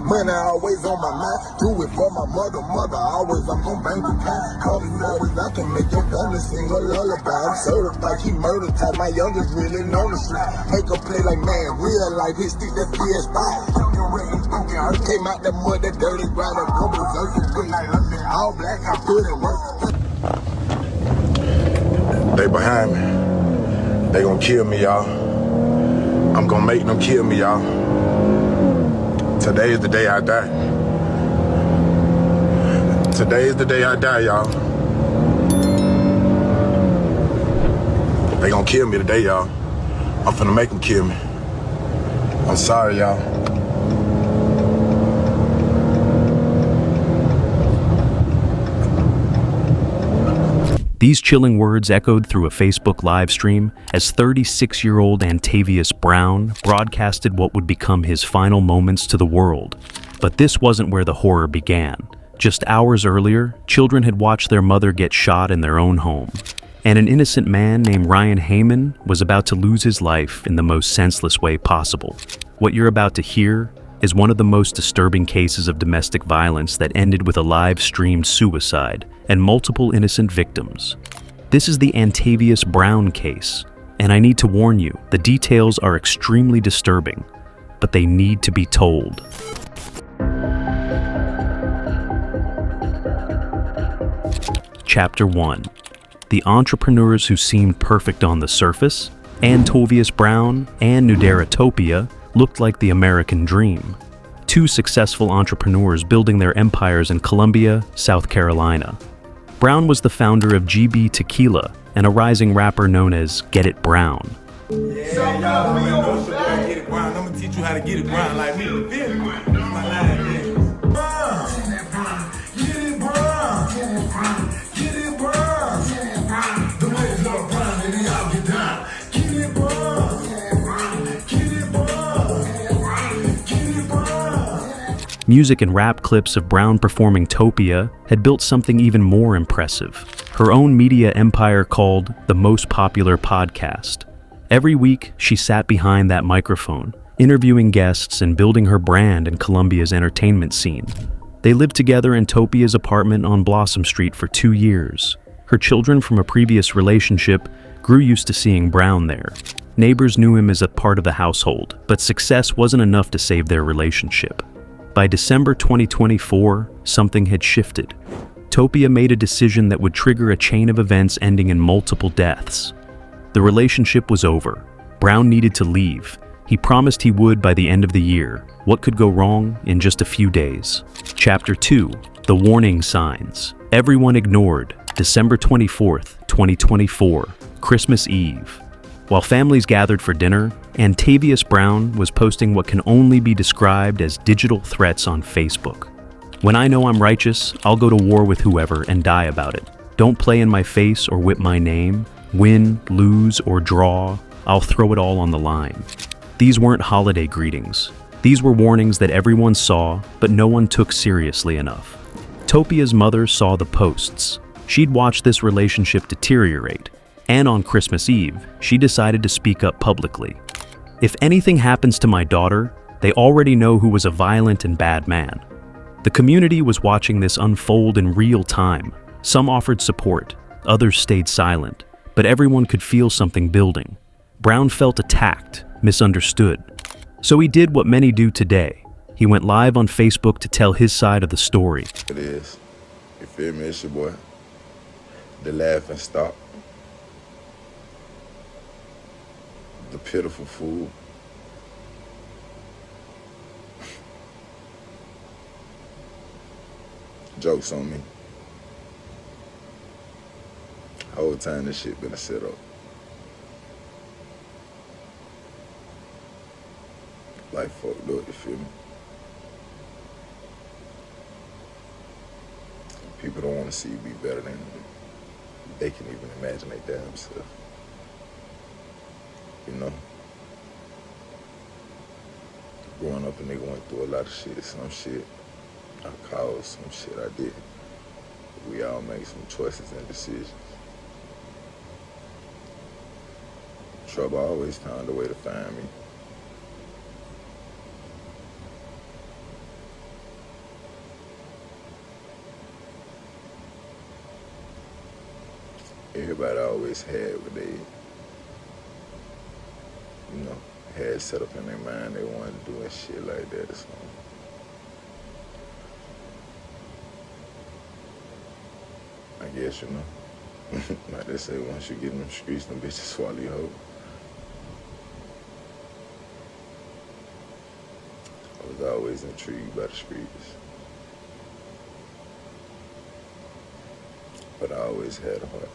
Money always on my mind. Do it for my mother, always I'm gon' bang the time. Calling always I can make your family sing a lullaby. I'm certified, he murder type. My youngest really known the street. Make a play like man, real life. His stick that PS5. Came out that mud, that dirty grind, that couple of all black, I put in work. They behind me. They gon' kill me, y'all. I'm gonna make them kill me, y'all. Today is the day I die. Today is the day I die, y'all. They gon' kill me today, y'all. I'm finna make them kill me. I'm sorry, y'all. These chilling words echoed through a Facebook live stream as 36-year-old Antavius Brown broadcasted what would become his final moments to the world. But this wasn't where the horror began. Just hours earlier, children had watched their mother get shot in their own home. And an innocent man named Ryan Haymon was about to lose his life in the most senseless way possible. What you're about to hear is one of the most disturbing cases of domestic violence that ended with a live-streamed suicide and multiple innocent victims. This is the Antavius Brown case, and I need to warn you, the details are extremely disturbing, but they need to be told. Chapter 1. The entrepreneurs who seemed perfect on the surface, Antavius Brown and Nudera Topia, looked like the American dream. Two successful entrepreneurs building their empires in Columbia, South Carolina. Brown was the founder of GB Tequila and a rising rapper known as Get It Brown. Yeah, y'all know it's your boy Get It Brown. I'm gonna teach you how to get it brown like me. Feel me? That's my line, yeah. Get it brown. Get it brown. Get it brown. Get it brown. The way it's all brown and they all get down. Get it brown. Get it brown. Get it brown. Music and rap clips of Brown performing Topia had built something even more impressive. Her own media empire called the Most Popular Podcast. Every week, she sat behind that microphone, interviewing guests and building her brand in Columbia's entertainment scene. They lived together in Topia's apartment on Blossom Street for 2 years. Her children from a previous relationship grew used to seeing Brown there. Neighbors knew him as a part of the household, but success wasn't enough to save their relationship. By December 2024, something had shifted. Topia made a decision that would trigger a chain of events ending in multiple deaths. The relationship was over. Brown needed to leave. He promised he would by the end of the year. What could go wrong in just a few days? Chapter 2. The Warning Signs. Everyone ignored. December 24th, 2024, Christmas Eve. While families gathered for dinner, Antavius Brown was posting what can only be described as digital threats on Facebook. When I know I'm righteous, I'll go to war with whoever and die about it. Don't play in my face or whip my name. Win, lose, or draw, I'll throw it all on the line. These weren't holiday greetings. These were warnings that everyone saw, but no one took seriously enough. Topia's mother saw the posts. She'd watched this relationship deteriorate, and on Christmas Eve, she decided to speak up publicly. If anything happens to my daughter, they already know who was a violent and bad man. The community was watching this unfold in real time. Some offered support, others stayed silent, but everyone could feel something building. Brown felt attacked, misunderstood. So he did what many do today. He went live on Facebook to tell his side of the story. It is. You feel me? It's your boy. The laughing stock. The pitiful fool. Jokes on me. Whole time this shit been a setup. Life fucked up, you feel me? People don't want to see you be better than they can even imagine they damn self. You know? Growing up, a nigga went through a lot of shit. Some shit I caused, some shit I did. We all make some choices and decisions. Trouble always found a way to find me. everybody always had what they, had set up in their mind they wanted to do and shit like that. So I guess, like they say, once you get in them streets, them bitches swallow your hoe. I was always intrigued by the streets. But I always had a heart.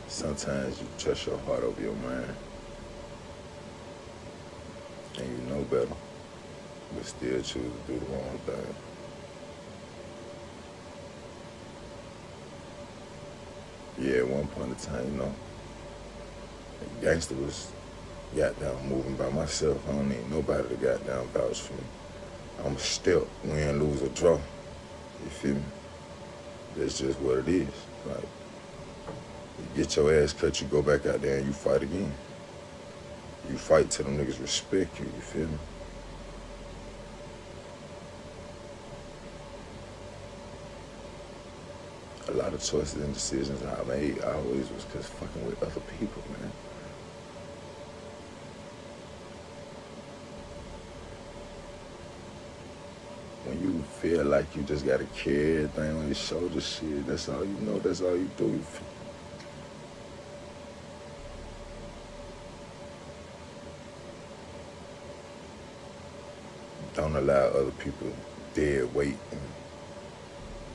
Sometimes you trust your heart over your mind. And you know better, but still choose to do the wrong thing. Yeah, at one point in time, the gangster was goddamn moving by myself. I don't need nobody to goddamn vouch for me. I'm a step, win, lose, or draw. You feel me? That's just what it is. Like, you get your ass cut, you go back out there and you fight again. You fight till them niggas respect you feel me? A lot of choices and decisions I made always was cause fucking with other people, man. When you feel like you just gotta carry everything on your shoulders, shit, that's all you know, that's all you do. You feel. Don't allow other people dead weight and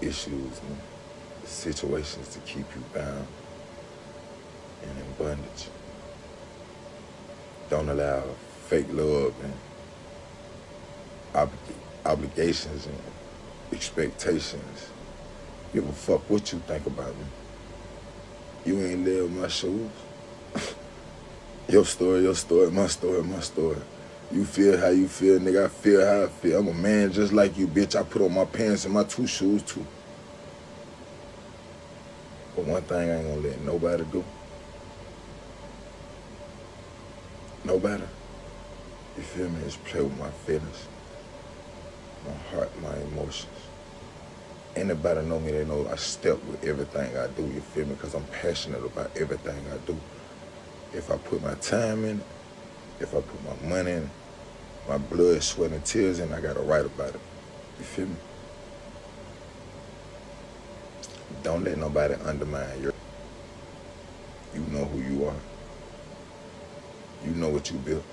issues and situations to keep you bound and in bondage. Don't allow fake love and obligations and expectations. Give a fuck what you think about me. You ain't live my shoes. Your story, my story, my story. You feel how you feel, nigga, I feel how I feel. I'm a man just like you, bitch. I put on my pants and my 2 shoes, too. But one thing I ain't gonna let nobody do. Nobody. You feel me? Is play with my feelings, my heart, my emotions. Anybody know me, they know I step with everything I do, you feel me? Because I'm passionate about everything I do. If I put my time in, if I put my money in, my blood, sweat, and tears in, I gotta write about it. You feel me? Don't let nobody undermine your. You know who you are. You know what you built.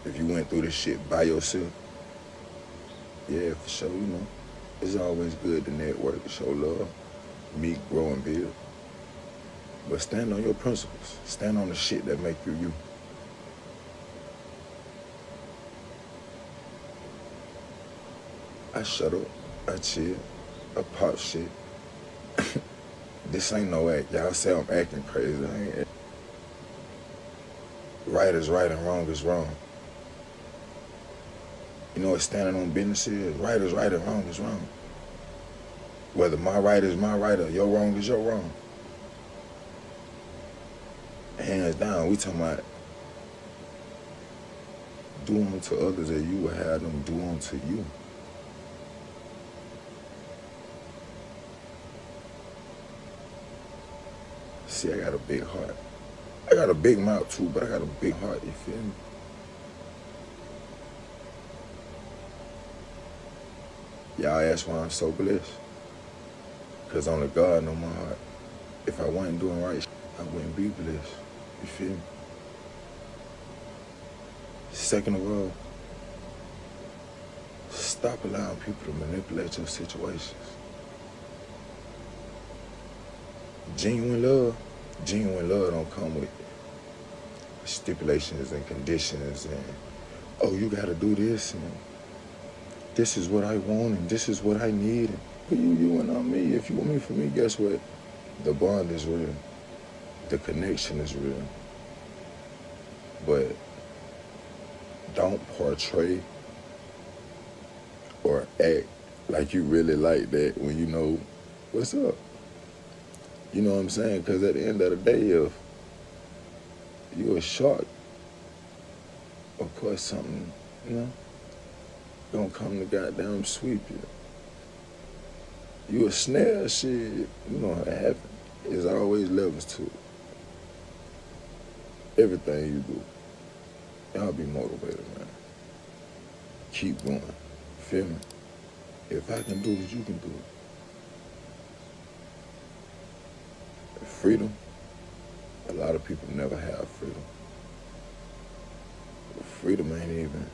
If you went through this shit by yourself, yeah, for sure, it's always good to network, to show love, meet, grow, and build. But stand on your principles. Stand on the shit that make you you. I shut up, I chill, I pop shit. This ain't no act. Y'all say I'm acting crazy. I ain't. Right is right and wrong is wrong. You know what standing on business is? Right is right and wrong is wrong. Whether my right is my right or your wrong is your wrong. Hands down, we talking about do unto others as you would have them do unto you. See, I got a big heart. I got a big mouth too, but I got a big heart, you feel me? Y'all ask why I'm so blessed. Because only God knows my heart. If I wasn't doing right, I wouldn't be blessed. You feel me? Second of all, stop allowing people to manipulate your situations. Genuine love don't come with stipulations and conditions and, oh, you gotta do this and this is what I want and this is what I need. And for you and not me. If you want me for me, guess what? The bond is real. The connection is real. But don't portray or act like you really like that when you know what's up. You know what I'm saying? Because at the end of the day, if you're a shark, of course something you know, gonna come to goddamn sweep you. You a snare, shit, you know how it happen. There's always levels to it. Everything you do, y'all be motivated, man. Keep going. Feel me? If I can do it, you can do it. Freedom, a lot of people never have freedom. Freedom ain't even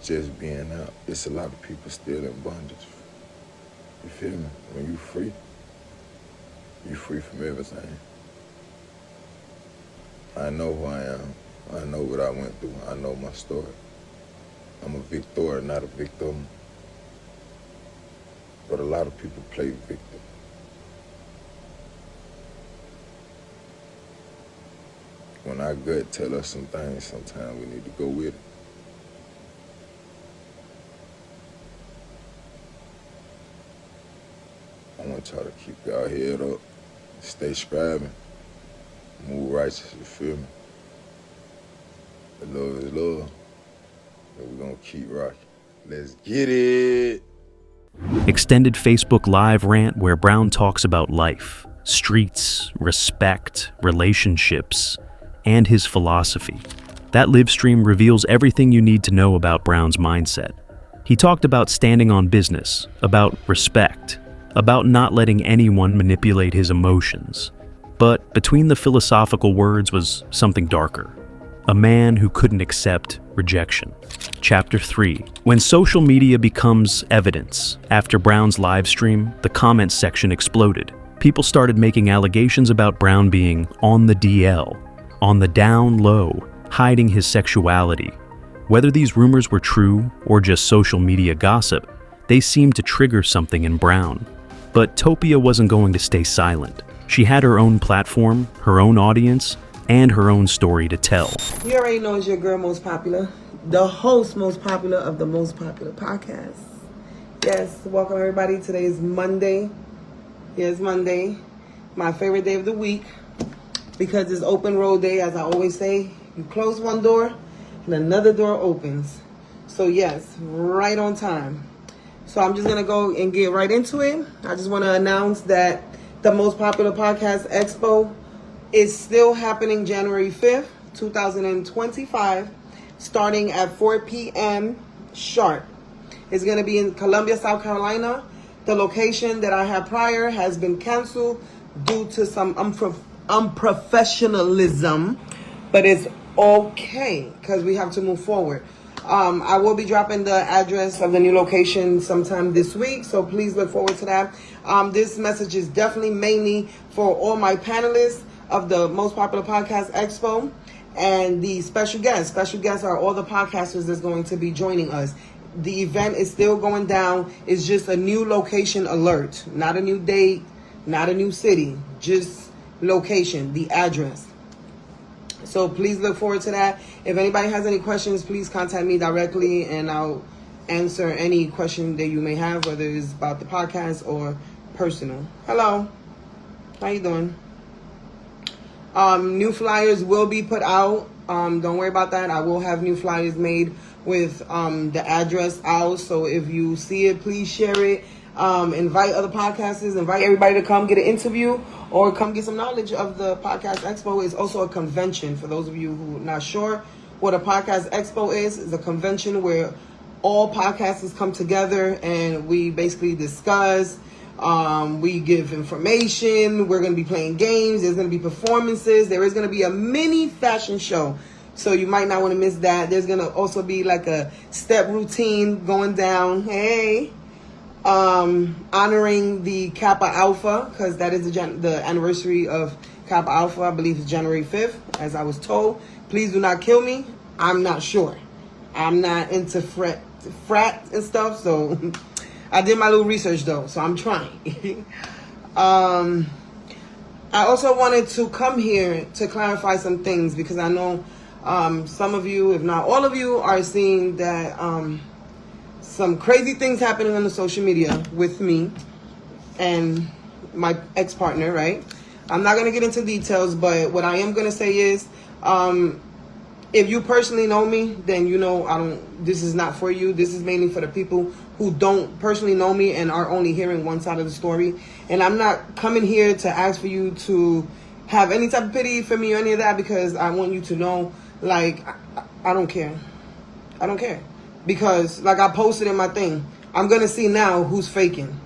just being out. It's a lot of people still in bondage. You feel me? When you free from everything. I know who I am. I know what I went through. I know my story. I'm a victor, not a victim. But a lot of people play victim. When our gut tell us some things, sometimes we need to go with it. I want y'all to keep y'all head up, stay scribing, move righteous, you feel me? The love is love, and we're gonna keep rocking. Let's get it! Extended Facebook Live rant where Brown talks about life, streets, respect, relationships, and his philosophy. That live stream reveals everything you need to know about Brown's mindset. He talked about standing on business, about respect, about not letting anyone manipulate his emotions. But between the philosophical words was something darker. A man who couldn't accept rejection. Chapter 3. When social media becomes evidence, after Brown's live stream, the comments section exploded. People started making allegations about Brown being on the DL, on the down low, hiding his sexuality. Whether these rumors were true or just social media gossip, they seemed to trigger something in Brown. But Topia wasn't going to stay silent. She had her own platform, her own audience, and her own story to tell. You already know it's your girl Most Popular, the host most popular of the Most Popular podcast. Yes, welcome everybody. Today is Monday. Yes, Monday, my favorite day of the week, because it's open road day. As I always say, you close one door and another door opens. So yes, right on time. So I'm just going to go and get right into it. I just want to announce that the Most Popular Podcast Expo is still happening January 5th, 2025, starting at 4 p.m. sharp. It's going to be in Columbia, South Carolina. The location that I had prior has been canceled due to some unprofessionalism, but it's okay because we have to move forward. I will be dropping the address of the new location sometime this week, so please look forward to that. This message is definitely mainly for all my panelists of the Most Popular Podcast Expo and the special guests. Special guests are all the podcasters that's going to be joining us. The event is still going down. It's just a new location alert, not a new date, not a new city, just location, the address. So please look forward to that. If anybody has any questions, please contact me directly and I'll answer any question that you may have, whether it's about the podcast or personal. Hello. How you doing? New flyers will be put out. Don't worry about that. I will have new flyers made with the address out. So if you see it, please share it. Invite other podcasters. Invite everybody to come get an interview or come get some knowledge of the Podcast Expo. It's also a convention. For those of you who are not sure what a Podcast Expo is, it's a convention where all podcasters come together and we basically discuss. We give information. We're going to be playing games. There's going to be performances. There is going to be a mini fashion show. So you might not want to miss that. There's going to also be like a step routine going down. Hey. Honoring the Kappa Alpha, because that is the anniversary of Kappa Alpha. I believe it's January 5th, as I was told. Please do not kill me. I'm not sure. I'm not into frat and stuff, so I did my little research though, so I'm trying. I also wanted to come here to clarify some things, because I know some of you, if not all of you, are seeing that some crazy things happening on the social media with me and my ex-partner, right? I'm not going to get into details, but what I am going to say is If you personally know me, then you know this is not for you. This is mainly for the people who don't personally know me and are only hearing one side of the story. And I'm not coming here to ask for you to have any type of pity for me or any of that, because I want you to know, like, I don't care. I don't care. Because, like I posted in my thing, I'm going to see now who's faking.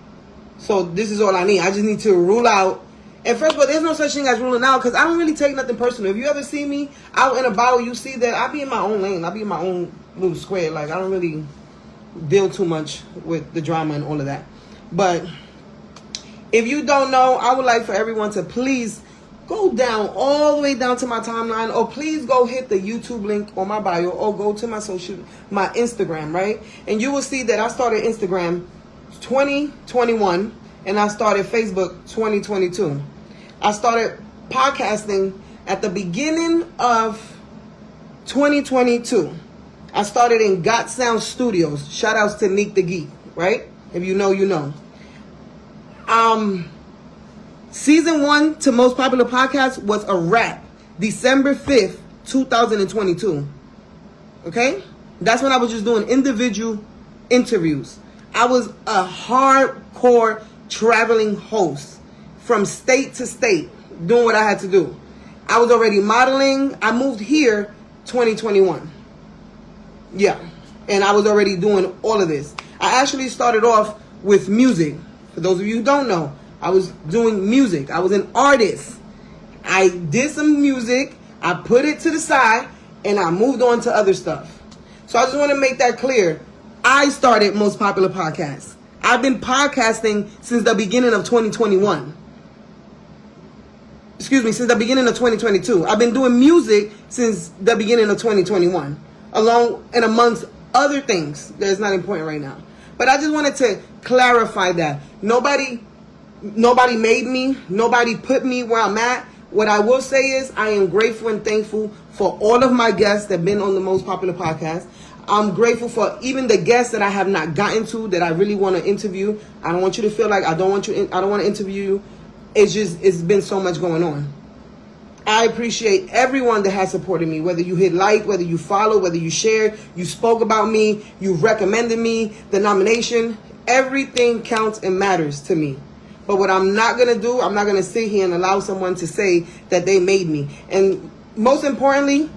So this is all I need. I just need to rule out. And first of all, there's no such thing as ruling out, because I don't really take nothing personal. If you ever see me out and about, you see that I be in my own lane. I be in my own little square. Like, I don't really deal too much with the drama and all of that. But if you don't know, I would like for everyone to please go down, all the way down to my timeline, or please go hit the YouTube link on my bio, or go to my Instagram, right? And you will see that I started Instagram 2021, and I started Facebook 2022. I started podcasting at the beginning of 2022. I started in Got Sound Studios. Shout outs to Neek the Geek, right? If you know, you know. Season 1 to Most Popular Podcast was a wrap. December 5th, 2022. Okay? That's when I was just doing individual interviews. I was a hardcore traveling host from state to state, doing what I had to do. I was already modeling. I moved here 2021. Yeah. And I was already doing all of this. I actually started off with music. For those of you who don't know, I was doing music. I was an artist. I did some music. I put it to the side, and I moved on to other stuff. So I just want to make that clear. I started Most Popular Podcasts. I've been podcasting since the beginning of 2021. Excuse me, since the beginning of 2022. I've been doing music since the beginning of 2021. Along and amongst other things that is not important right now. But I just wanted to clarify that. Nobody made me. Nobody put me where I'm at. What I will say is I am grateful and thankful for all of my guests that have been on the Most Popular Podcast. I'm grateful for even the guests that I have not gotten to that I really want to interview. I don't want you to feel like I don't want to interview you. It's been so much going on. I appreciate everyone that has supported me, whether you hit like, whether you follow, whether you share, you spoke about me, you recommended me, the nomination. Everything counts and matters to me. But what I'm not going to do, I'm not going to sit here and allow someone to say that they made me. And most importantly,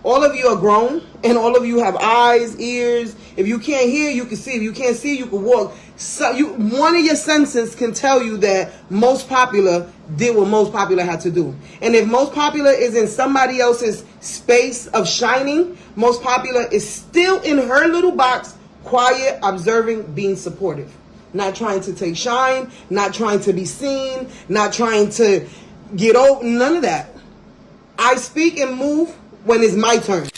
all of you are grown, and all of you have eyes, ears. If you can't hear, you can see. If you can't see, you can walk. So one of your senses can tell you that Most Popular did what Most Popular had to do. And if Most Popular is in somebody else's space of shining, Most Popular is still in her little box, quiet, observing, being supportive. Not trying to take shine, not trying to be seen, not trying to get over, none of that. I speak and move when it's my turn.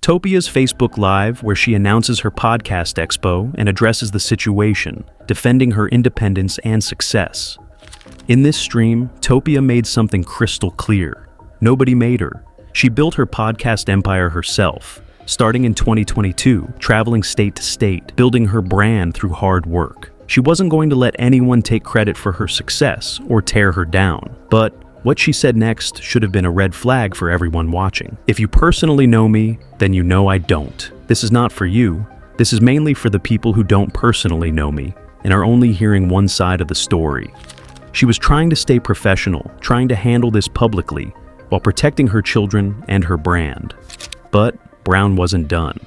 Topia's Facebook Live, where she announces her podcast expo and addresses the situation, defending her independence and success. In this stream, Topia made something crystal clear. Nobody made her. She built her podcast empire herself, starting in 2022, traveling state to state, building her brand through hard work. She wasn't going to let anyone take credit for her success or tear her down, but what she said next should have been a red flag for everyone watching. If you personally know me, then you know I don't. This is not for you. This is mainly for the people who don't personally know me and are only hearing one side of the story. She was trying to stay professional, trying to handle this publicly, while protecting her children and her brand. But Brown wasn't done.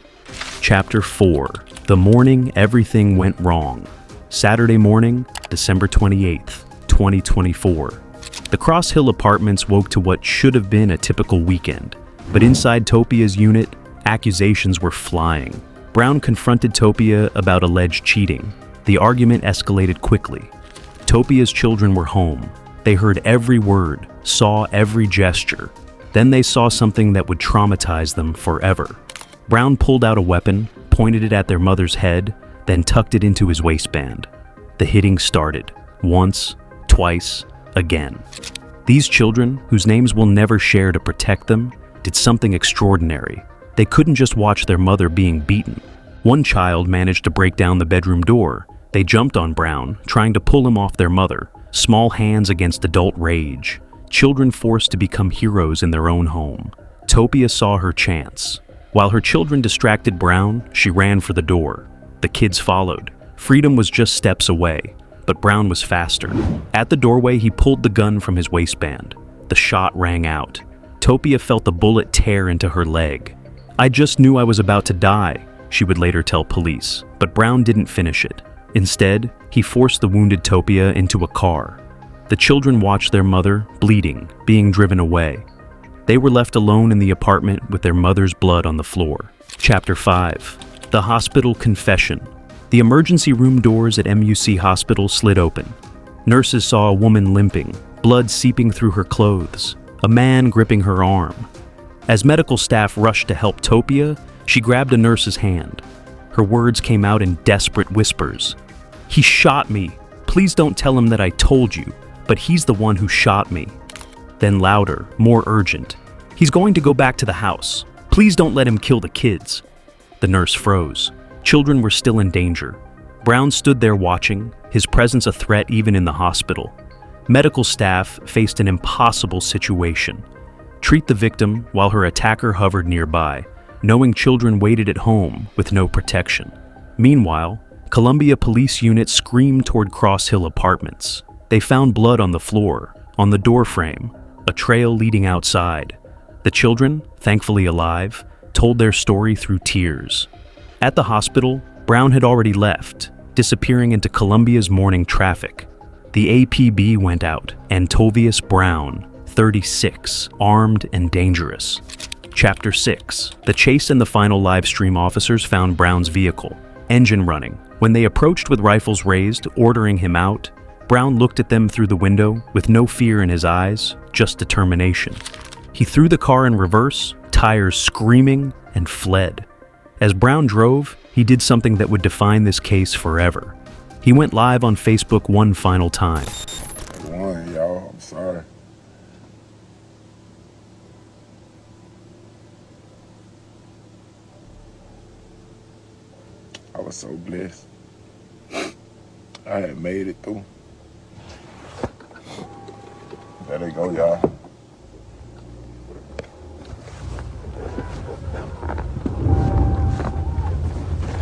Chapter 4. The morning everything went wrong. Saturday morning, December 28th, 2024. The Cross Hill Apartments woke to what should have been a typical weekend, but inside Topia's unit, accusations were flying. Brown confronted Topia about alleged cheating. The argument escalated quickly. Topia's children were home. They heard every word, saw every gesture. Then they saw something that would traumatize them forever. Brown pulled out a weapon, pointed it at their mother's head, then tucked it into his waistband. The hitting started. Once, twice, again. These children, whose names we'll never share to protect them, did something extraordinary. They couldn't just watch their mother being beaten. One child managed to break down the bedroom door. They jumped on Brown, trying to pull him off their mother. Small hands against adult rage. Children forced to become heroes in their own home. Topia saw her chance. While her children distracted Brown, she ran for the door. The kids followed. Freedom was just steps away, but Brown was faster. At the doorway, he pulled the gun from his waistband. The shot rang out. Topia felt the bullet tear into her leg. "I just knew I was about to die," she would later tell police, but Brown didn't finish it. Instead, he forced the wounded Topia into a car. The children watched their mother, bleeding, being driven away. They were left alone in the apartment with their mother's blood on the floor. Chapter 5. The Hospital Confession. The emergency room doors at MUC Hospital slid open. Nurses saw a woman limping, blood seeping through her clothes, a man gripping her arm. As medical staff rushed to help Topia, she grabbed a nurse's hand. Her words came out in desperate whispers. "He shot me. Please don't tell him that I told you, but he's the one who shot me." Then louder, more urgent. "He's going to go back to the house. Please don't let him kill the kids." The nurse froze. Children were still in danger. Brown stood there watching, his presence a threat even in the hospital. Medical staff faced an impossible situation. Treat the victim while her attacker hovered nearby, knowing children waited at home with no protection. Meanwhile, Columbia police units screamed toward Cross Hill Apartments. They found blood on the floor, on the doorframe, a trail leading outside. The children, thankfully alive, told their story through tears. At the hospital, Brown had already left, disappearing into Columbia's morning traffic. The APB went out, Antavius Brown, 36, armed and dangerous. Chapter 6. The chase and the final livestream officers found Brown's vehicle, engine running. When they approached with rifles raised, ordering him out, Brown looked at them through the window with no fear in his eyes, just determination. He threw the car in reverse, tires screaming, and fled. As Brown drove, he did something that would define this case forever. He went live on Facebook one final time. I won, y'all. I'm sorry. I was so blessed. I had made it through. There they go, y'all.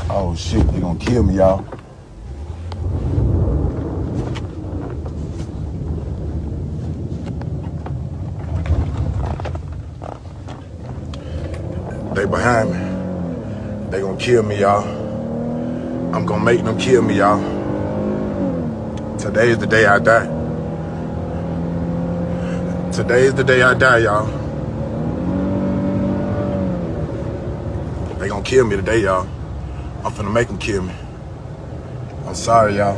Oh shit, they gonna kill me, y'all. They behind me. They gonna kill me, y'all. I'm gonna make them kill me, y'all. Today is the day I die. Today is the day I die, y'all. They gonna kill me today, y'all. I'm finna make them kill me. I'm sorry, y'all.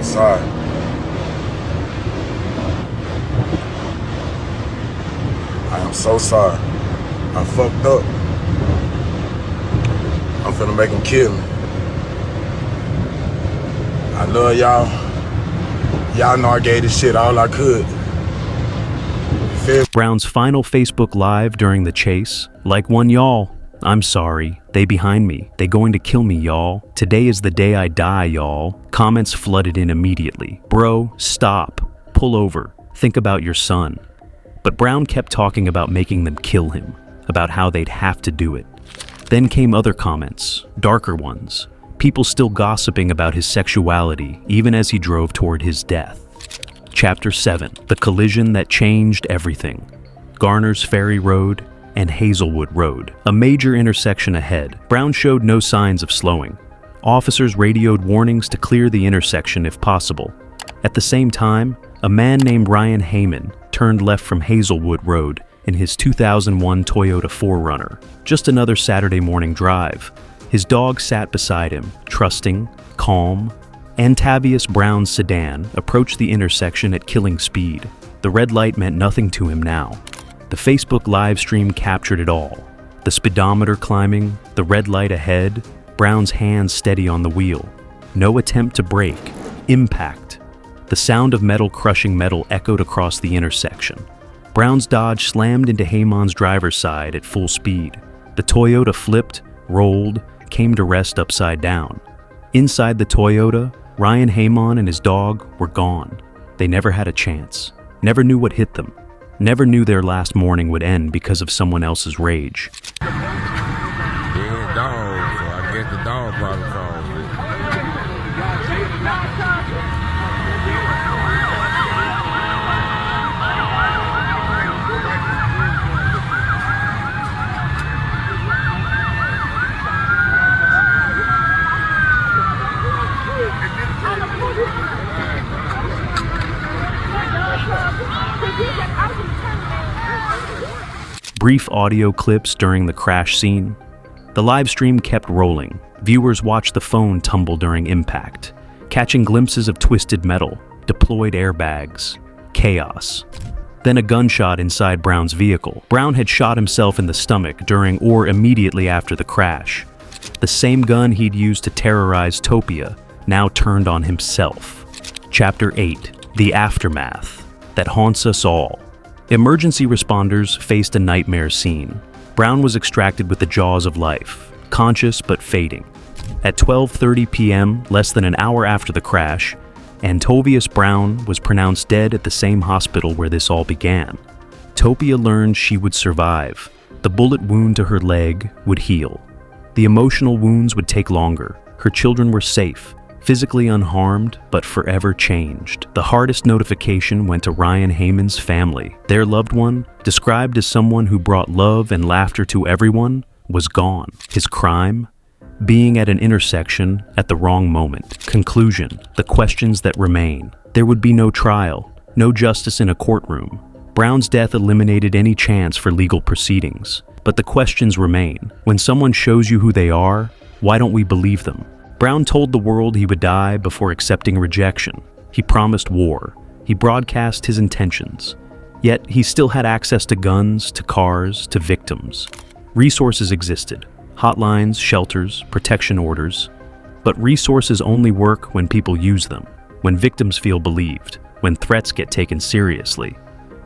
Sorry. I am so sorry. I fucked up. I'm finna make them kill me. I love y'all. Y'all know I gave this shit all I could. Brown's final Facebook Live during the chase, like one y'all. "I'm sorry. They behind me. They going to kill me, y'all. Today is the day I die, y'all." Comments flooded in immediately. "Bro, stop. Pull over. Think about your son." But Brown kept talking about making them kill him, about how they'd have to do it. Then came other comments, darker ones. People still gossiping about his sexuality, even as he drove toward his death. Chapter 7. The collision that changed everything. Garner's Ferry Road and Hazelwood Road, a major intersection ahead. Brown showed no signs of slowing. Officers radioed warnings to clear the intersection if possible. At the same time, a man named Ryan Haymon turned left from Hazelwood Road in his 2001 Toyota 4Runner. Just another Saturday morning drive. His dog sat beside him, trusting, calm. Antavius Brown's sedan approached the intersection at killing speed. The red light meant nothing to him now. The Facebook live stream captured it all. The speedometer climbing, the red light ahead, Brown's hands steady on the wheel. No attempt to brake. Impact. The sound of metal crushing metal echoed across the intersection. Brown's Dodge slammed into Haymon's driver's side at full speed. The Toyota flipped, rolled, came to rest upside down. Inside the Toyota, Ryan Haymon and his dog were gone. They never had a chance. Never knew what hit them. Never knew their last morning would end because of someone else's rage. Yeah, dog, so I guess the dog probably caused it. Brief audio clips during the crash scene. The live stream kept rolling. Viewers watched the phone tumble during impact, catching glimpses of twisted metal, deployed airbags, chaos. Then a gunshot inside Brown's vehicle. Brown had shot himself in the stomach during or immediately after the crash. The same gun he'd used to terrorize Topia now turned on himself. Chapter 8. The Aftermath that haunts us all. Emergency responders faced a nightmare scene. Brown was extracted with the jaws of life, conscious but fading. At 12:30 p.m., less than an hour after the crash, Antavius Brown was pronounced dead at the same hospital where this all began. Topia learned she would survive. The bullet wound to her leg would heal. The emotional wounds would take longer. Her children were safe, physically unharmed, but forever changed. The hardest notification went to Ryan Haymon's family. Their loved one, described as someone who brought love and laughter to everyone, was gone. His crime? Being at an intersection at the wrong moment. Conclusion: the questions that remain. There would be no trial, no justice in a courtroom. Brown's death eliminated any chance for legal proceedings. But the questions remain. When someone shows you who they are, why don't we believe them? Brown told the world he would die before accepting rejection. He promised war. He broadcast his intentions. Yet he still had access to guns, to cars, to victims. Resources existed. Hotlines, shelters, protection orders. But resources only work when people use them, when victims feel believed, when threats get taken seriously.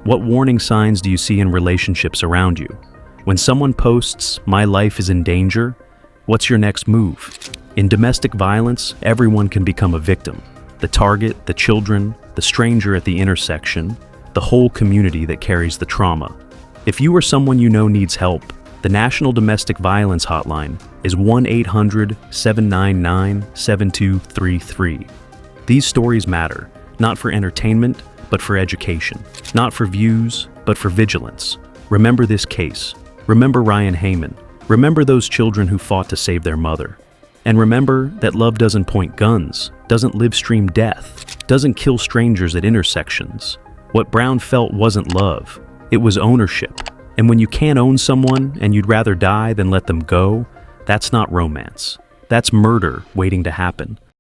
What warning signs do you see in relationships around you? When someone posts, "My life is in danger," what's your next move? In domestic violence, everyone can become a victim. The target, the children, the stranger at the intersection, the whole community that carries the trauma. If you or someone you know needs help, the National Domestic Violence Hotline is 1-800-799-7233. These stories matter, not for entertainment, but for education. Not for views, but for vigilance. Remember this case. Remember Ryan Haymon. Remember those children who fought to save their mother. And remember that love doesn't point guns, doesn't live stream death, doesn't kill strangers at intersections. What Brown felt wasn't love, it was ownership. And when you can't own someone and you'd rather die than let them go, that's not romance. That's murder waiting to happen.